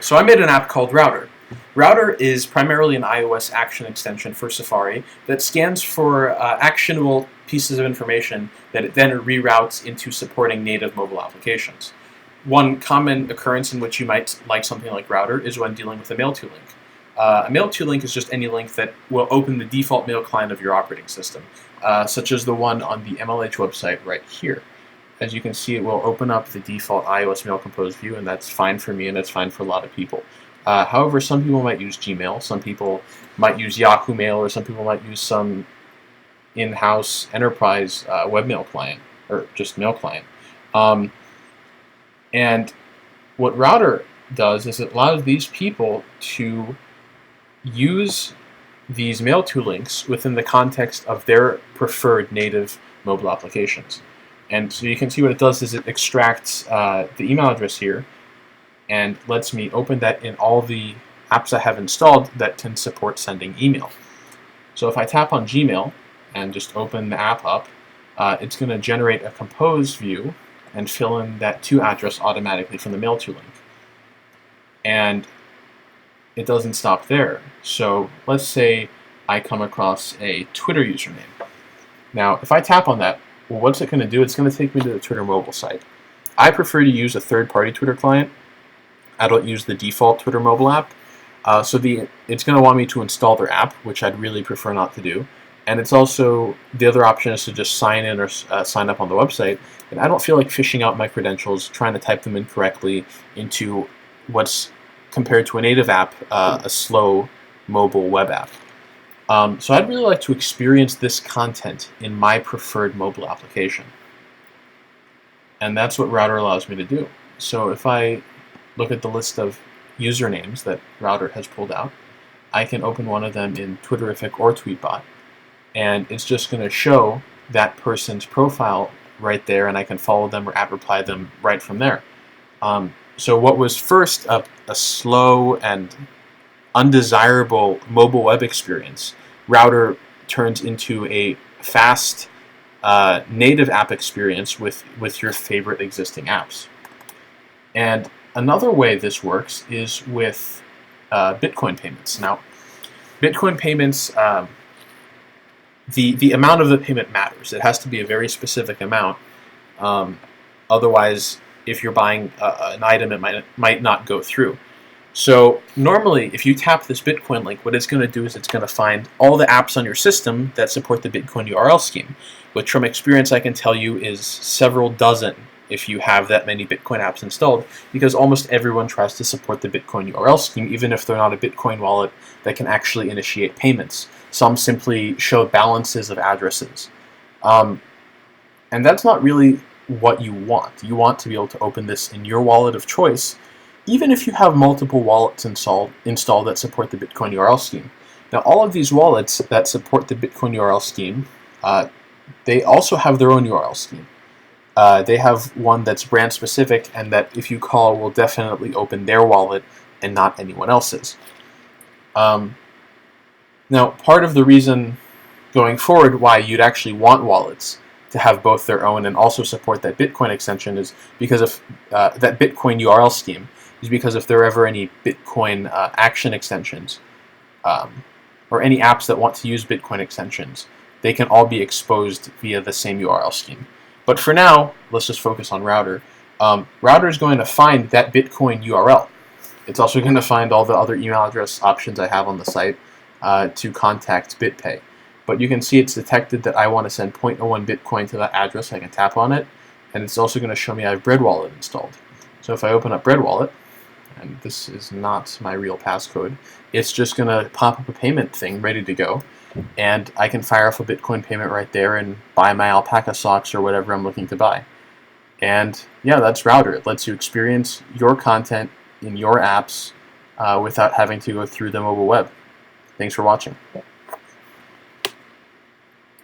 So I made an app called Routr. Routr is primarily an iOS action extension for Safari that scans for actionable pieces of information that it then reroutes into supporting native mobile applications. One common occurrence in which you might like something like Routr is when dealing with a mail-to link. A mail-to link is just any link that will open the default mail client of your operating system, such as the one on the MLH website right here. As you can see, it will open up the default iOS Mail Compose view, and that's fine for me, and that's fine for a lot of people. However, some people might use Gmail, some people might use Yahoo Mail, or some people might use some in-house enterprise webmail client, or just mail client. And what Routr does is it allows these people to use these mail-to links within the context of their preferred native mobile applications. And so you can see what it does is it extracts the email address here and lets me open that in all the apps I have installed that can support sending email. So if I tap on Gmail and just open the app up, it's going to generate a compose view and fill in that to address automatically from the mail-to link. And it doesn't stop there. So let's say I come across a Twitter username. Now, if I tap on that, well, what's it going to do? It's going to take me to the Twitter mobile site. I prefer to use a third-party Twitter client. I don't use the default Twitter mobile app. So it's going to want me to install their app, which I'd really prefer not to do. And it's also, the other option is to just sign in or sign up on the website. And I don't feel like fishing out my credentials, trying to type them in correctly into what's, compared to a native app, a slow mobile web app. So I'd really like to experience this content in my preferred mobile application. And that's what Routr allows me to do. So if I look at the list of usernames that Routr has pulled out, I can open one of them in Twitterrific or Tweetbot, and it's just going to show that person's profile right there, and I can follow them or reply them right from there. So what was first a slow and undesirable mobile web experience, Routr turns into a fast native app experience with your favorite existing apps. And another way this works is with Bitcoin payments. Now, Bitcoin payments, the amount of the payment matters. It has to be a very specific amount. Otherwise, if you're buying an item, it might not go through. So normally, if you tap this Bitcoin link, what it's going to do is it's going to find all the apps on your system that support the Bitcoin URL scheme, which from experience I can tell you is several dozen if you have that many Bitcoin apps installed, because almost everyone tries to support the Bitcoin URL scheme, even if they're not a Bitcoin wallet that can actually initiate payments. Some simply show balances of addresses. And that's not really what you want. You want to be able to open this in your wallet of choice, even if you have multiple wallets installed that support the Bitcoin URL scheme. Now, all of these wallets that support the Bitcoin URL scheme, they also have their own URL scheme. They have one that's brand specific, and that if you call will definitely open their wallet and not anyone else's. Now, part of the reason going forward why you'd actually want wallets to have both their own and also support that Bitcoin extension is because of that Bitcoin URL scheme, is because if there are ever any Bitcoin action extensions or any apps that want to use Bitcoin extensions, they can all be exposed via the same URL scheme. But for now, let's just focus on Routr. Routr is going to find that Bitcoin URL. It's also going to find all the other email address options I have on the site to contact BitPay. But you can see it's detected that I want to send 0.01 Bitcoin to that address. I can tap on it, and it's also going to show me I have Bread Wallet installed. So if I open up Bread Wallet, and this is not my real passcode, it's just going to pop up a payment thing ready to go, and I can fire off a Bitcoin payment right there and buy my alpaca socks or whatever I'm looking to buy. And yeah, that's Routr. It lets you experience your content in your apps without having to go through the mobile web. Thanks for watching.